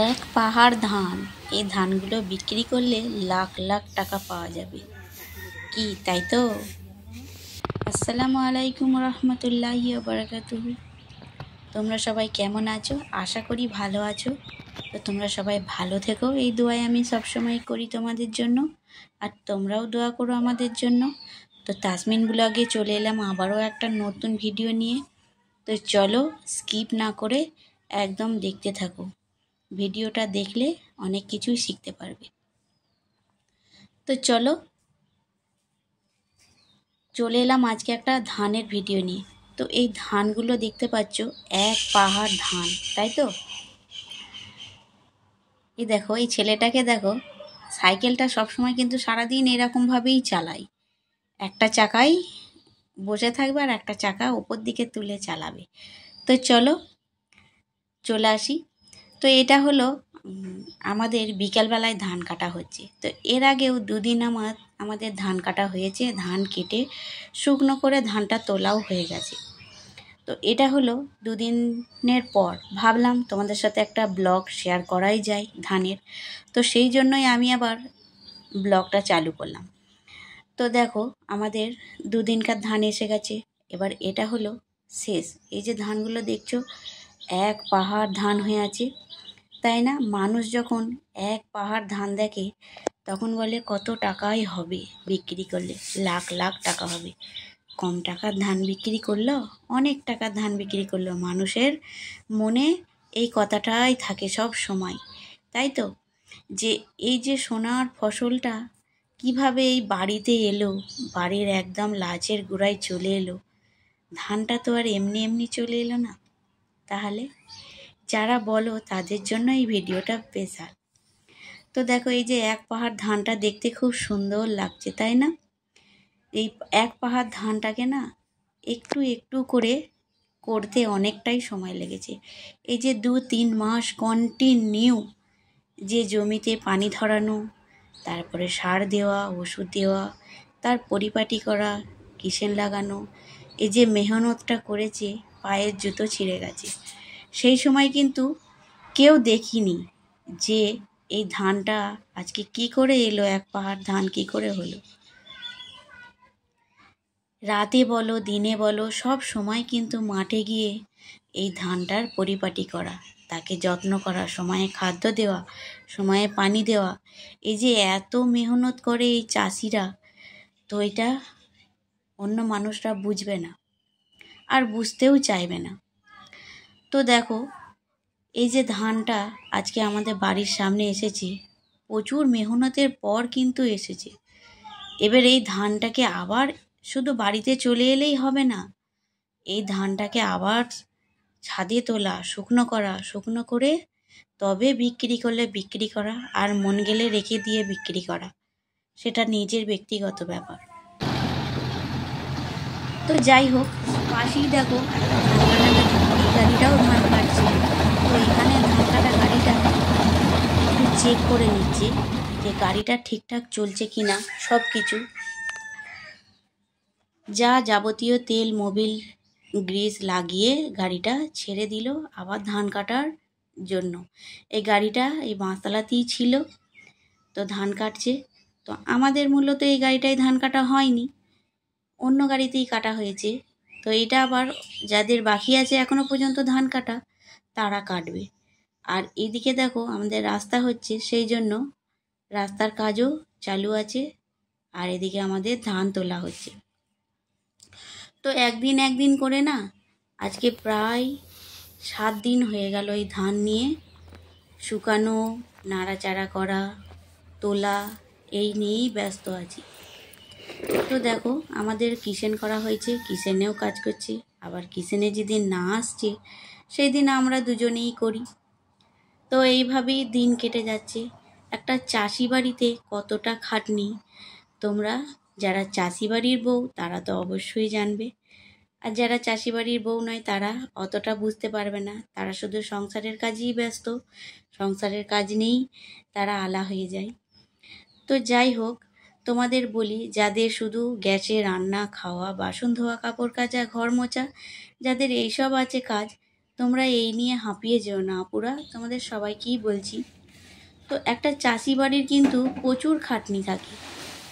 এক পাহাড় ধান। এই ধানগুলো বিক্রি করলে লাখ লাখ টাকা পাওয়া যাবে, কি তাই তো? আসসালামু আলাইকুম রহমতুল্লাহি বারাকাতুহু। তোমরা সবাই কেমন আছো? আশা করি ভালো আছো। তো তোমরা সবাই ভালো থেকো, এই দোয়াই আমি সবসময় করি তোমাদের জন্য, আর তোমরাও দোয়া করো আমাদের জন্য। তো তাসমিন ব্লগে চলে এলাম আবারও একটা নতুন ভিডিও নিয়ে। তো চলো স্কিপ না করে একদম দেখতে থাকো। ভিডিওটা দেখলে অনেক কিছুই শিখতে পারবে। তো চলো চলে এলাম আজকে একটা ধানের ভিডিও নিয়ে। তো এই ধানগুলো দেখতে পাচ্ছ, এক পাহাড় ধান, তাই তো? এই দেখো, এই ছেলেটাকে দেখো, সাইকেলটা সবসময় কিন্তু সারাদিন এরকমভাবেই চালায়। একটা চাকায় বসে থাকবে আর একটা চাকা ওপর দিকে তুলে চালাবে। তো চলো চলে আসি। তো এটা হলো আমাদের বিকালবেলায় ধান কাটা হচ্ছে। তো এর আগেও দুদিন আমাদের ধান কাটা হয়েছে। ধান কেটে শুকনো করে ধানটা তোলাও হয়ে গেছে। তো এটা হলো দুদিনের পর ভাবলাম তোমাদের সাথে একটা ব্লগ শেয়ার করাই যায় ধানের। তো সেই জন্যই আমি আবার ব্লগটা চালু করলাম। তো দেখো, আমাদের দুদিনকার ধান এসে গেছে। এবার এটা হলো শেষ। এই যে ধানগুলো দেখছো, এক পাহাড় ধান হয়ে আছে, তাই না? মানুষ যখন এক পাহাড় ধান দেখে তখন বলে কত টাকাই হবে বিক্রি করলে, লাখ লাখ টাকা হবে। কম টাকার ধান বিক্রি করলো, অনেক টাকার ধান বিক্রি করলো, মানুষের মনে এই কথাটাই থাকে সব সময়, তাই তো? যে এই যে সোনার ফসলটা কিভাবে এই বাড়িতে এলো, বাড়ির একদম লাচের গোড়ায় চলে এলো। ধানটা তো আর এমনি এমনি চলে এলো না। তাহলে যারা বলো তাদের জন্য এই ভিডিওটা স্পেশাল। তো দেখো, এই যে এক পাহাড় ধানটা দেখতে খুব সুন্দর লাগছে, তাই না? এই এক পাহাড় ধানটাকে না একটু একটু করে করতে অনেকটাই সময় লেগেছে। এই যে 2-3 মাস কন্টিনিউ যে জমিতে পানি ধরানো, তারপরে সার দেওয়া, ওষুধ দেওয়া, তার পরিপাটি করা, কিসেন লাগানো, এই যে মেহনতটা করেছে, পায়ের জুতো ছিঁড়ে গেছে। সেই সময় কিন্তু কেউ দেখিনি যে এই ধানটা আজকে কি করে এলো, এক পাহাড় ধান কি করে হলো। রাতে বলো দিনে বলো, সব সময় কিন্তু মাঠে গিয়ে এই ধানটার পরিপাটি করা, তাকে যত্ন করা, সময়ে খাদ্য দেওয়া, সময়ে পানি দেওয়া, এই যে এত মেহনত করে এই চাষিরা, তো এটা অন্য মানুষরা বুঝবে না আর বুঝতেও চাইবে না। তো দেখো, এই যে ধানটা আজকে আমাদের বাড়ির সামনে এসেছে, প্রচুর মেহনতের পর কিন্তু এসেছে। এবার এই ধানটাকে আবার শুধু বাড়িতে চলে এলেই হবে না, এই ধানটাকে আবার ছাদে তোলা, শুকনো করা, শুকনো করে তবে বিক্রি করলে বিক্রি করা, আর মন গেলে রেখে দিয়ে বিক্রি করা, সেটা নিজের ব্যক্তিগত ব্যাপার। তো যাই হোক, পাশেই দেখো গাড়িটাও ধান কাটছে। তো এখানে ধান কাটা গাড়িটা একটু চেক করে নিচ্ছে যে গাড়িটা ঠিকঠাক চলছে কিনা, সব কিছু যা যাবতীয় তেল মোবিল গ্রিস লাগিয়ে গাড়িটা ছেড়ে দিল আবার ধান কাটার জন্য। এই গাড়িটা এই বাঁশতলাতেই ছিল, তো ধান কাটছে। তো আমাদের মূলত এই গাড়িটায় ধান কাটা হয়নি, অন্য গাড়িতেই কাটা হয়েছে। তো এটা আবার যাদের বাকি আছে এখনো পর্যন্ত ধান কাটা, তারা কাটবে। আর এদিকে দেখো, আমাদের রাস্তা হচ্ছে, সেই জন্য রাস্তার কাজও চালু আছে, আর এদিকে আমাদের ধান তোলা হচ্ছে। তো একদিন একদিন করে না আজকে প্রায় 7 দিন হয়ে গেল এই ধান নিয়ে শুকানো, নাড়াচাড়া করা, তোলা, এই নিয়েই ব্যস্ত আছি। তো দেখো, আমাদের কিসেন করা হয়েছে, কিসেনেও কাজ করছে, আবার কিসেনে যেদিন না আসছে সেই দিন আমরা দুজনেই করি। তো এইভাবেই দিন কেটে যাচ্ছে। একটা চাষি বাড়িতে কতটা খাটনি, তোমরা যারা চাষি বাড়ির বউ তারা তো অবশ্যই জানবে, আর যারা চাষি বাড়ির বউ নয় তারা অতটা বুঝতে পারবে না। তারা শুধু সংসারের কাজেই ব্যস্ত, সংসারের কাজ নেই, তারা আলা হয়ে যায়। তো যাই হোক, তোমাদের বলি, যাদের শুধু গ্যাসে রান্না খাওয়া, বাসন ধোয়া, কাপড় কাচা, ঘর মোছা, যাদের এইসব আছে কাজ, তোমরা এই নিয়ে হাঁপিয়ে যেও না আপুরা, তোমাদের সবাইকেই বলছি। তো একটা চাষি বাড়ির কিন্তু প্রচুর খাটনি থাকে,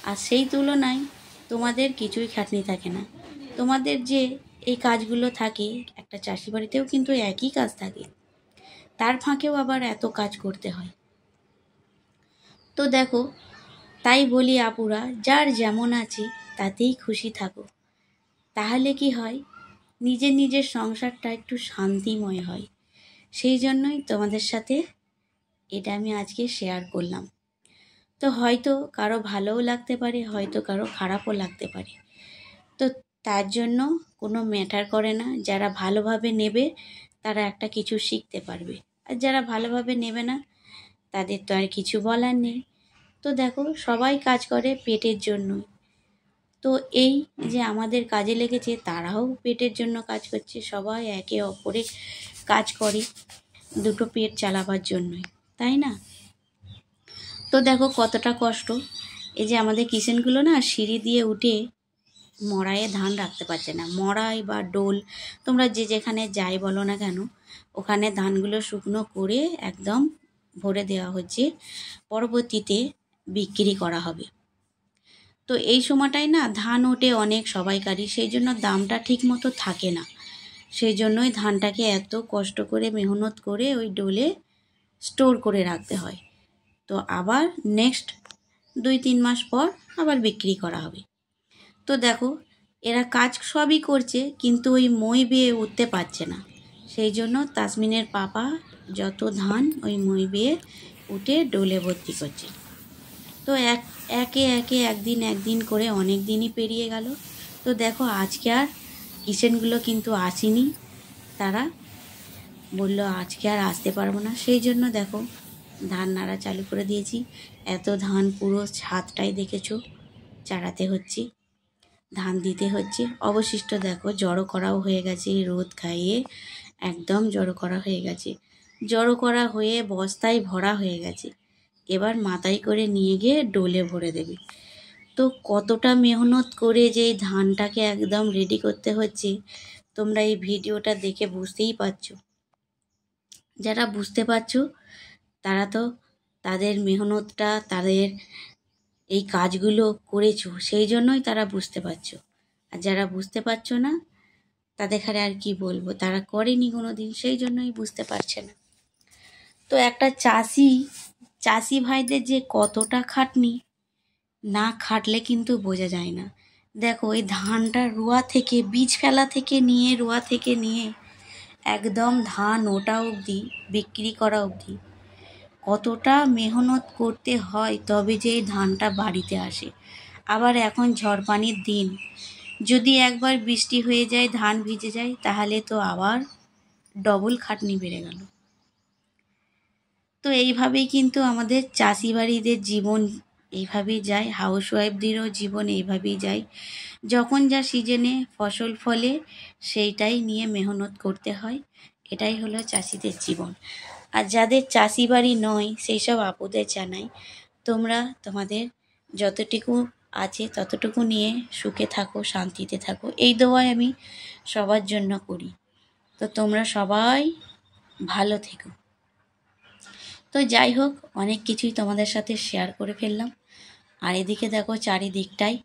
আর সেই তুলনায় তোমাদের কিছুই খাটনি থাকে না। তোমাদের যে এই কাজগুলো থাকে একটা চাষি বাড়িতেও কিন্তু একই কাজ থাকে, তার ফাঁকেও আবার এত কাজ করতে হয়। তো দেখো, তাই বলি আপুরা, যার যেমন আছে তাতেই খুশি থাকো, তাহলে কি হয়, নিজের নিজের সংসারটা একটু শান্তিময় হয়। সেই জন্যই তোমাদের সাথে এটা আমি আজকে শেয়ার করলাম। তো হয়তো কারো ভালোও লাগতে পারে, হয়তো কারো খারাপও লাগতে পারে। তো তার জন্য কোনো ম্যাটার করে না। যারা ভালোভাবে নেবে তারা একটা কিছু শিখতে পারবে, আর যারা ভালোভাবে নেবে না তাদের তো আর কিছু বলার নেই। তো দেখো, সবাই কাজ করে পেটের জন্যই। তো এই যে আমাদের কাজে লেগেছে, তারাও পেটের জন্য কাজ করছে। সবাই একে অপরে কাজ করে দুটো পেট চালাবার জন্যই, তাই না? তো দেখো কতটা কষ্ট। এই যে আমাদের কিষেনগুলো না সিঁড়ি দিয়ে উঠে মড়াইয়ে ধান রাখতে পারছে না। মড়াই বা ডোল, তোমরা যে যেখানে যাই বলো না কেন, ওখানে ধানগুলো শুকনো করে একদম ভরে দেওয়া হচ্ছে, পরবর্তীতে বিক্রি করা হবে। তো এই সময়টায় না ধান ওঠে অনেক সবাইকারই, সেই জন্য দামটা ঠিক মতো থাকে না। সেই জন্যই ধানটাকে এত কষ্ট করে মেহনত করে ওই ডোলে স্টোর করে রাখতে হয়। তো আবার নেক্সট 2-3 মাস পর আবার বিক্রি করা হবে। তো দেখো, এরা কাজ সবই করছে, কিন্তু ওই মই বেয়ে উঠতে পারছে না। সেই জন্য তাসমিনের পাপা যত ধান ওই মই বেয়ে উঠে ডোলে ভর্তি করছে। তো একে একে একদিন করে অনেক দিনই পেরিয়ে গেল। তো দেখো, আজকে আর কিষেনগুলো কিন্তু আসেনি। তারা বললো আজকে আর আসতে পারবো না। সেই জন্য দেখো ধান নাড়া চালু করে দিয়েছি। এত ধান পুরো ছাদটাই দেখেছো চাড়াতে হচ্ছে, ধান দিতে হচ্ছে। অবশিষ্ট দেখো জড়ো করাও হয়ে গেছে, রোদ খাইয়ে একদম জড়ো করা হয়ে গেছে। জড়ো করা হয়ে বস্তায় ভরা হয়ে গেছে। এবার মাথায় করে নিয়ে গিয়ে ডোলে ভরে দেবে। তো কতটা মেহনত করে যে এই ধানটাকে একদম রেডি করতে হচ্ছে, তোমরা এই ভিডিওটা দেখে বুঝতেই পারছো। যারা বুঝতে পারছো তারা তো তাদের মেহনতটা, তাদের এই কাজগুলো করেছো, সেই জন্যই তারা বুঝতে পারছো। আর যারা বুঝতে পারছো না তাদের আর কি বলবো, তারা করেনি কোনো দিন, সেই জন্যই বুঝতে পারছে না। তো একটা চাষি ভাইদের যে কতটা খাটনি, না খাটলে কিন্তু বোঝা যায় না। দেখো এই ধানটা রোয়া থেকে, বীজ ফেলা থেকে নিয়ে, রোয়া থেকে নিয়ে একদম ধান ওঠা অবধি, বিক্রি করা অবধি কতটা মেহনত করতে হয়, তবে যে এই ধানটা বাড়িতে আসে। আবার এখন ঝড় পানির দিন, যদি একবার বৃষ্টি হয়ে যায়, ধান ভিজে যায়, তাহলে তো আবার ডবল খাটনি বেড়ে গেল। তো এইভাবেই কিন্তু আমাদের চাষি বাড়িদের জীবন এইভাবেই যায়, হাউসওয়াইফদেরও জীবন এইভাবেই যায়। যখন যা সিজনে ফসল ফলে সেইটাই নিয়ে মেহনত করতে হয়। এটাই হলো চাষিদের জীবন। আর যাদের চাষি বাড়ি নয় সেই সব আপুদের জানাই, তোমরা তোমাদের যতটুকু আছে ততটুকু নিয়ে সুখে থাকো, শান্তিতে থাকো, এই দোয়াই আমি সবার জন্য করি। তো তোমরা সবাই ভালো থেকো। তো যাই হোক, অনেক কিছুই তোমাদের সাথে শেয়ার করে ফেললাম। আর এদিকে দেখো চারিদিকটাই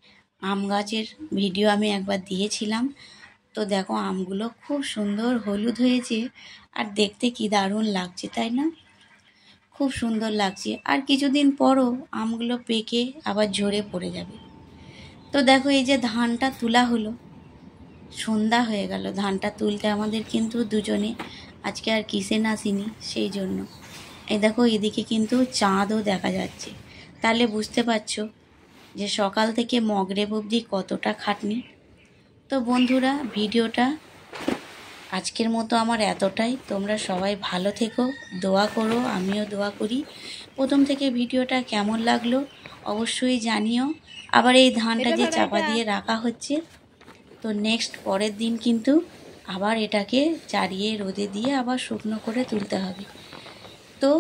আম গাছের ভিডিও আমি একবার দিয়েছিলাম। তো দেখো আমগুলো খুব সুন্দর হলুদ হয়েছে, আর দেখতে কি দারুণ লাগছে, তাই না? খুব সুন্দর লাগছে। আর কিছুদিন পরও আমগুলো পেকে আবার ঝরে পড়ে যাবে। তো দেখো এই যে ধানটা তোলা হলো, সন্ধ্যা হয়ে গেল। ধানটা তুলতে আমাদের কিন্তু দুজনে, আজকে আর কিষেন আসেনি, সেই জন্য। এই দেখো এদিকে কিন্তু চাঁদও দেখা যাচ্ছে, তাহলে বুঝতে পারছো যে সকাল থেকে মগরেব অবধি কতটা খাটনি। তো বন্ধুরা, ভিডিওটা আজকের মতো আমার এতটাই। তোমরা সবাই ভালো থেকো, দোয়া করো, আমিও দোয়া করি। প্রথম থেকে ভিডিওটা কেমন লাগলো অবশ্যই জানিও। আবার এই ধানটা যে চাপা দিয়ে রাখা হচ্ছে, তো নেক্সট পরের দিন কিন্তু আবার এটাকে চারিয়ে রোদে দিয়ে আবার শুকনো করে তুলতে হবে। তো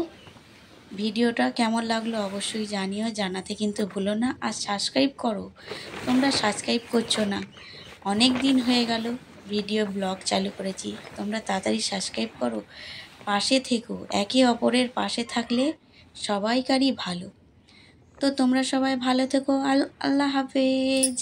ভিডিওটা কেমন লাগলো অবশ্যই জানিও, জানাতে কিন্তু ভুলো না। আর সাবস্ক্রাইব করো, তোমরা সাবস্ক্রাইব করছো না, অনেক দিন হয়ে গেল ভিডিও ব্লগ চালু করেছি, তোমরা তাড়াতাড়ি সাবস্ক্রাইব করো, পাশে থেকো। একে অপরের পাশে থাকলে সবাইকারই ভালো। তো তোমরা সবাই ভালো থেকো। আল্লাহ হাফেজ।